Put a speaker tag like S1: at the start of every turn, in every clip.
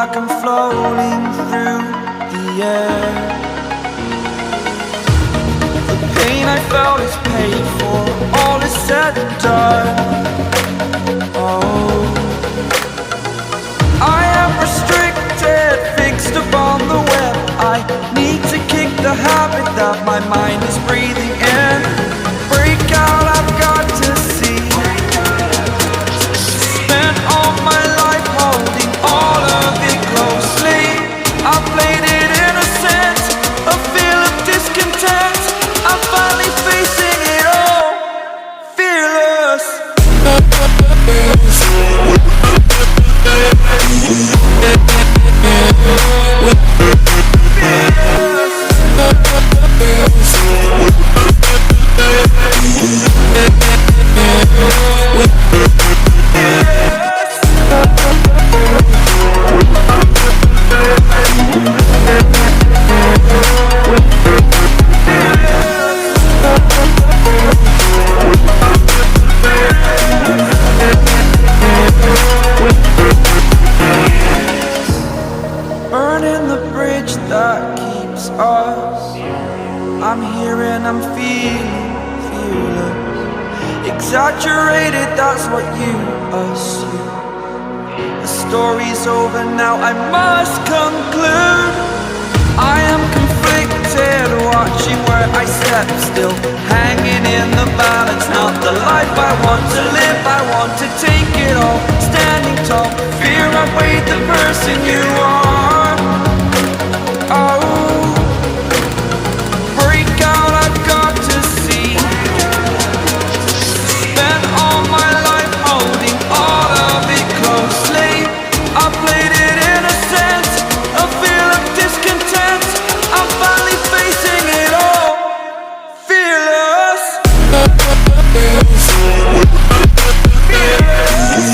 S1: like I'm floating through the air. The pain I felt is paid for, all is said and done. Oh, I am restricted, fixed upon the web. I need to kick the habit that my mind is breathing in. Break out, I've got to see. Spent all my life holding all of it closely. I played it innocent, a feel of discontent. I'm finally facing it all, fearless. Burning the bridge that keeps us. I'm here and I'm feeling fearless. Exaggerated, that's what you assume. The story's over now, I must conclude. I am conflicted, watching where I step still, hanging in the balance. Not the life I want to live, I want to take it all. Standing tall, fear outweighed the person you are. Oh, break out, I've got to see. Spent all my life holding all of it closely. I played it innocent, a feel of discontent. I'm finally facing it all, fearless. Fearless.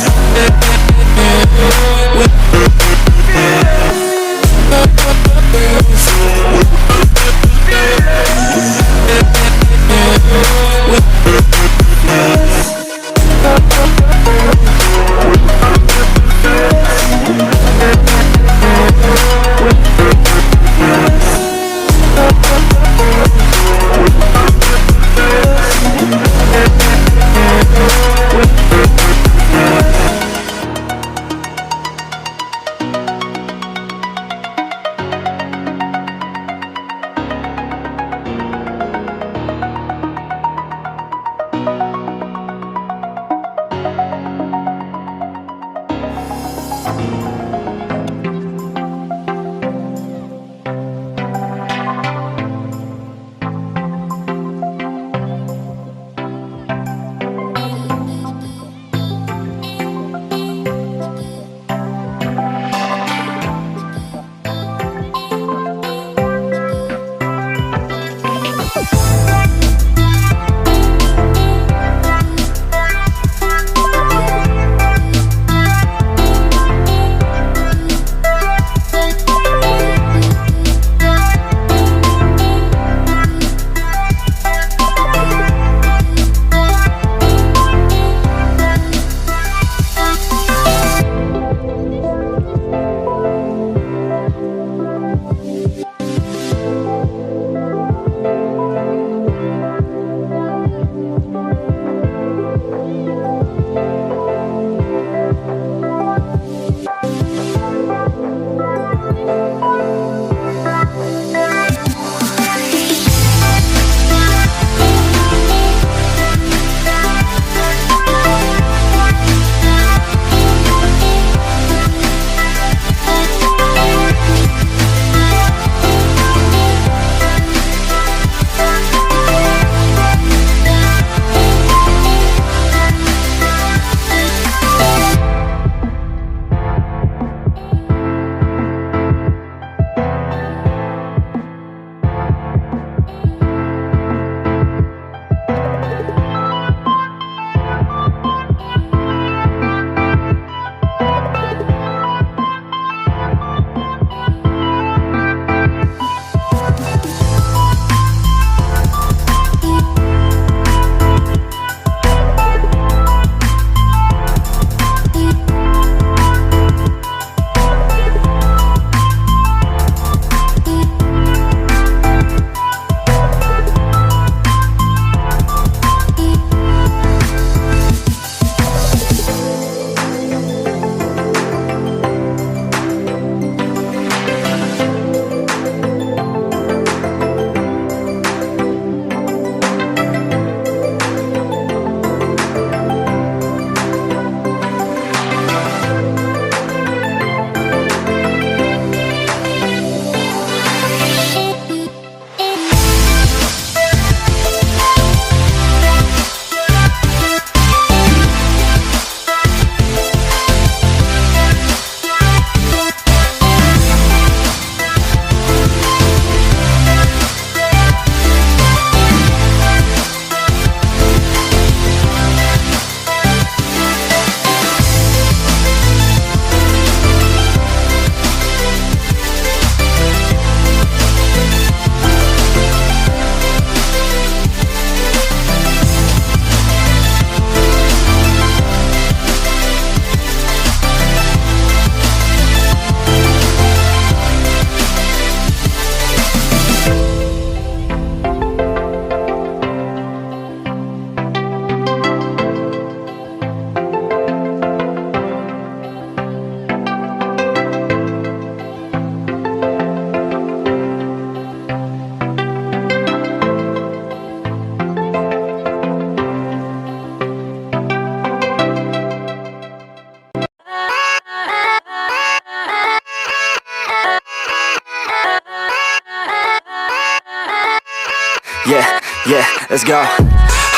S2: Yeah, let's go.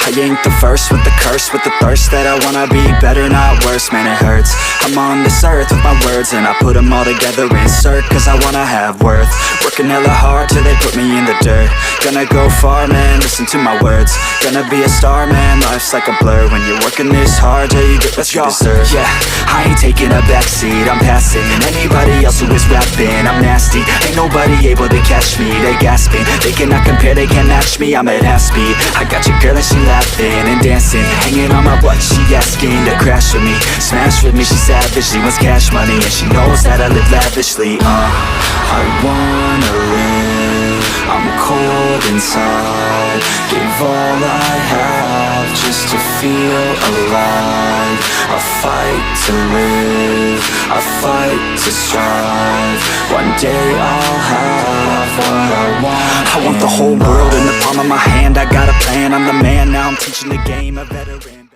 S2: I ain't the first with the curse, with the thirst that I wanna be better, not worse, man it hurts. I'm on this earth with my words and I put them all together, insert, cause I wanna have worth. Working hella hard till they put me in the dirt. Gonna go far, man, listen to my words. Gonna be a star, man, life's like a blur. When you're working this hard, yeah, you get what you deserve. Yeah, I ain't taking a backseat, I'm passing anybody else who is rapping. I'm nasty, ain't nobody able to catch me. They gasping, they cannot compare, they can't match me. I'm at half speed, I got your girl and she laughing and dancing, hanging on my butt, she asking to crash with me, smash with me, she savage, she wants cash money, and she knows that I live lavishly. I wanna live, I'm cold inside, give all I have just to feel alive. I fight to live, I fight to strive, one day I'll have what I want. I want the whole world in the palm of my hand, I got a plan, I'm the man, now I'm teaching the game, a veteran.